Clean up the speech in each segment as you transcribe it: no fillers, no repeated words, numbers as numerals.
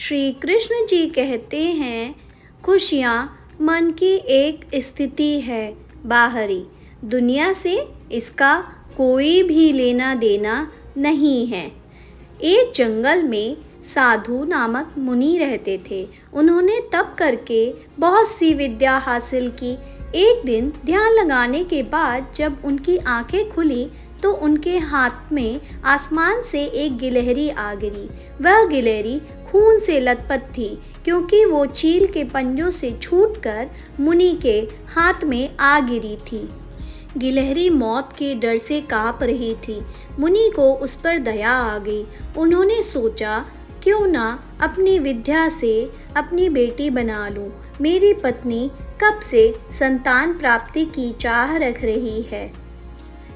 श्री कृष्ण जी कहते हैं, खुशियाँ मन की एक स्थिति है बाहरी, दुनिया से इसका कोई भी लेना देना नहीं है। एक जंगल में साधु नामक मुनि रहते थे। उन्होंने तप करके बहुत सी विद्या हासिल की। एक दिन ध्यान लगाने के बाद जब उनकी आंखें खुली तो उनके हाथ में आसमान से एक गिलहरी आ गिरी। वह गिलहरी खून से लथपथ थी क्योंकि वो चील के पंजों से छूटकर मुनि के हाथ में आ गिरी थी। गिलहरी मौत के डर से काँप रही थी। मुनि को उस पर दया आ गई। उन्होंने सोचा, क्यों ना अपनी विद्या से अपनी बेटी बना लूं। मेरी पत्नी कब से संतान प्राप्ति की चाह रख रही है,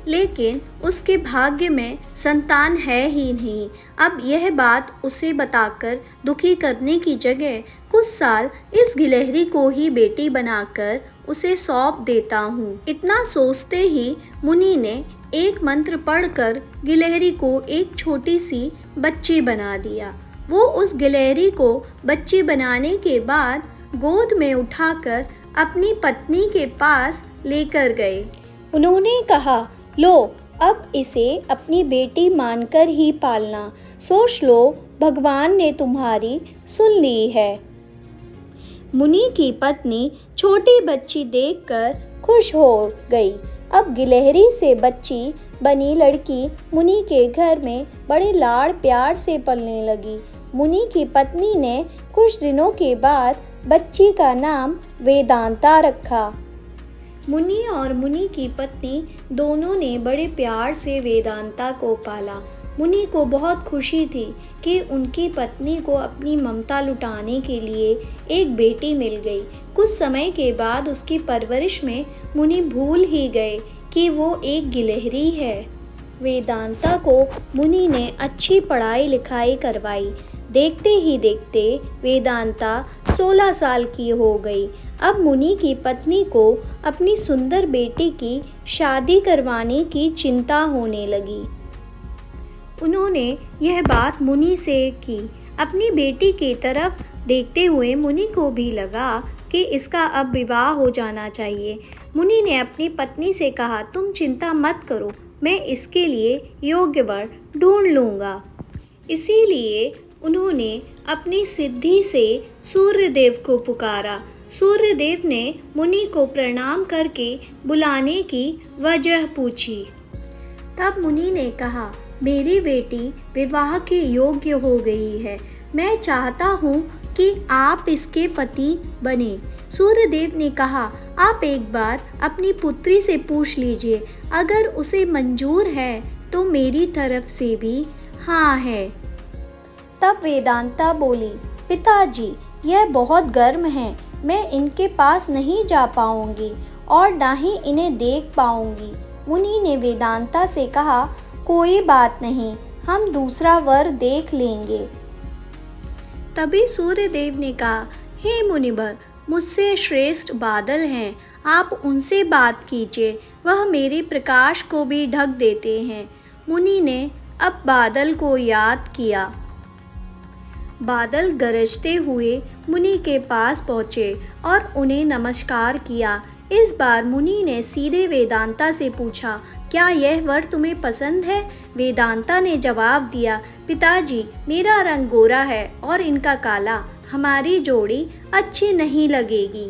लेकिन उसके भाग्य में संतान है ही नहीं। अब यह बात उसे बताकर दुखी करने की जगह कुछ साल इस गिलहरी को ही बेटी बनाकर उसे सौंप देता हूँ। इतना सोचते ही मुनि ने एक मंत्र पढ़कर गिलहरी को एक छोटी सी बच्ची बना दिया। वो उस गिलहरी को बच्ची बनाने के बाद गोद में उठाकर अपनी पत्नी के पास लेकर गए। उन्होंने कहा, लो, अब इसे अपनी बेटी मानकर ही पालना। सोच लो, भगवान ने तुम्हारी सुन ली है। मुनि की पत्नी छोटी बच्ची देखकर खुश हो गई। अब गिलहरी से बच्ची बनी लड़की मुनि के घर में बड़े लाड़ प्यार से पलने लगी। मुनि की पत्नी ने कुछ दिनों के बाद बच्ची का नाम वेदांता रखा। मुनि और मुनि की पत्नी दोनों ने बड़े प्यार से वेदांता को पाला। मुनि को बहुत खुशी थी कि उनकी पत्नी को अपनी ममता लुटाने के लिए एक बेटी मिल गई। कुछ समय के बाद उसकी परवरिश में मुनि भूल ही गए कि वो एक गिलहरी है। वेदांता को मुनि ने अच्छी पढ़ाई लिखाई करवाई। देखते ही देखते वेदांता 16 साल की हो गई। अब मुनि की पत्नी को अपनी सुंदर बेटी की शादी करवाने की चिंता होने लगी। उन्होंने यह बात मुनि से की। अपनी बेटी की तरफ देखते हुए मुनि को भी लगा कि इसका अब विवाह हो जाना चाहिए। मुनि ने अपनी पत्नी से कहा, तुम चिंता मत करो, मैं इसके लिए योग्य वर ढूंढ लूँगा। इसीलिए उन्होंने अपनी सिद्धि से सूर्यदेव को पुकारा। सूर्यदेव ने मुनि को प्रणाम करके बुलाने की वजह पूछी। तब मुनि ने कहा, मेरी बेटी विवाह के योग्य हो गई है। मैं चाहता हूँ कि आप इसके पति बने। सूर्यदेव ने कहा, आप एक बार अपनी पुत्री से पूछ लीजिए, अगर उसे मंजूर है तो मेरी तरफ से भी हाँ है। तब वेदांता बोली, पिताजी, यह बहुत गर्म है, मैं इनके पास नहीं जा पाऊंगी और ना ही इन्हें देख पाऊंगी। मुनि ने वेदांता से कहा, कोई बात नहीं, हम दूसरा वर देख लेंगे। तभी सूर्यदेव ने कहा, हे मुनिवर, मुझसे श्रेष्ठ बादल हैं, आप उनसे बात कीजिए, वह मेरे प्रकाश को भी ढक देते हैं। मुनि ने अब बादल को याद किया। बादल गरजते हुए मुनि के पास पहुँचे और उन्हें नमस्कार किया। इस बार मुनि ने सीधे वेदांता से पूछा, क्या यह वर तुम्हें पसंद है? वेदांता ने जवाब दिया, पिताजी, मेरा रंग गोरा है और इनका काला, हमारी जोड़ी अच्छी नहीं लगेगी।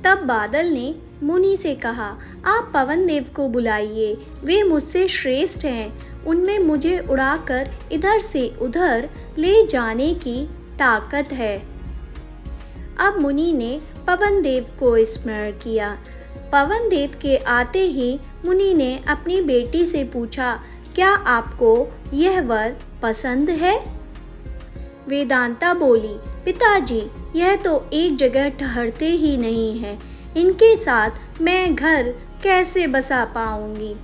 तब बादल ने मुनि से कहा, आप पवन देव को बुलाइए, वे मुझसे श्रेष्ठ हैं, उनमें मुझे उड़ाकर इधर से उधर ले जाने की ताकत है। अब मुनि ने पवन देव को स्मरण किया। पवन देव के आते ही मुनि ने अपनी बेटी से पूछा, क्या आपको यह वर पसंद है? वेदांता बोली, पिताजी, यह तो एक जगह ठहरते ही नहीं है, इनके साथ मैं घर कैसे बसा पाऊंगी?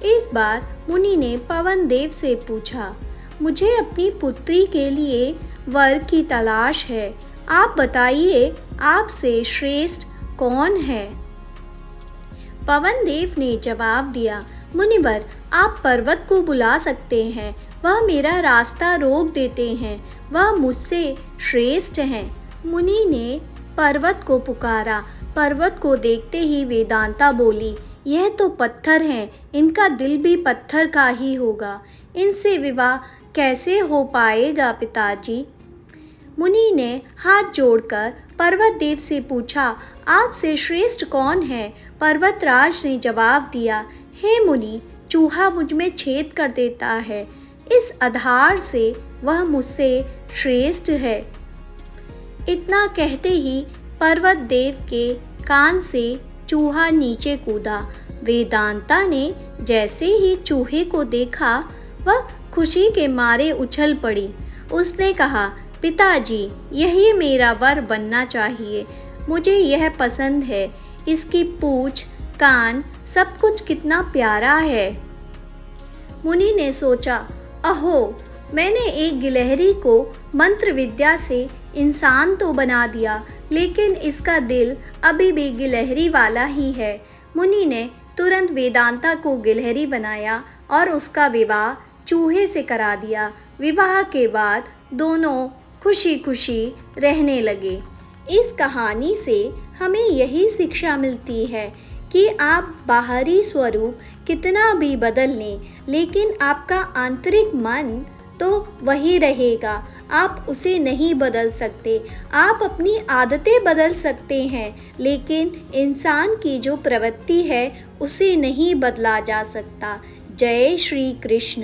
इस बार मुनि ने पवन देव से पूछा, मुझे अपनी पुत्री के लिए वर की तलाश है, आप बताइए, आपसे श्रेष्ठ कौन है? पवन देव ने जवाब दिया, मुनिवर, आप पर्वत को बुला सकते हैं, वह मेरा रास्ता रोक देते हैं, वह मुझसे श्रेष्ठ हैं। मुनि ने पर्वत को पुकारा। पर्वत को देखते ही वेदांता बोली, यह तो पत्थर हैं, इनका दिल भी पत्थर का ही होगा। इनसे विवाह कैसे हो पाएगा पिताजी? मुनि ने हाथ जोड़कर पर्वत देव से पूछा, आपसे श्रेष्ठ कौन है? पर्वतराज ने जवाब दिया, हे मुनि, चूहा मुझ में छेद कर देता है, इस आधार से वह मुझसे श्रेष्ठ है। इतना कहते ही पर्वत देव के कान से चूहा नीचे कूदा। वेदांता ने जैसे ही चूहे को देखा, वह खुशी के मारे उछल पड़ी। उसने कहा, पिताजी, यही मेरा वर बनना चाहिए। मुझे यह पसंद है, इसकी पूंछ, कान, सब कुछ कितना प्यारा है। मुनि ने सोचा, अहो, मैंने एक गिलहरी को मंत्र विद्या से इंसान तो बना दिया, लेकिन इसका दिल अभी भी गिलहरी वाला ही है। मुनि ने तुरंत वेदांता को गिलहरी बनाया और उसका विवाह चूहे से करा दिया। विवाह के बाद दोनों खुशी खुशी रहने लगे। इस कहानी से हमें यही शिक्षा मिलती है कि आप बाहरी स्वरूप कितना भी बदल लें, लेकिन आपका आंतरिक मन तो वही रहेगा। आप उसे नहीं बदल सकते। आप अपनी आदतें बदल सकते हैं, लेकिन इंसान की जो प्रवृत्ति है उसे नहीं बदला जा सकता। जय श्री कृष्ण।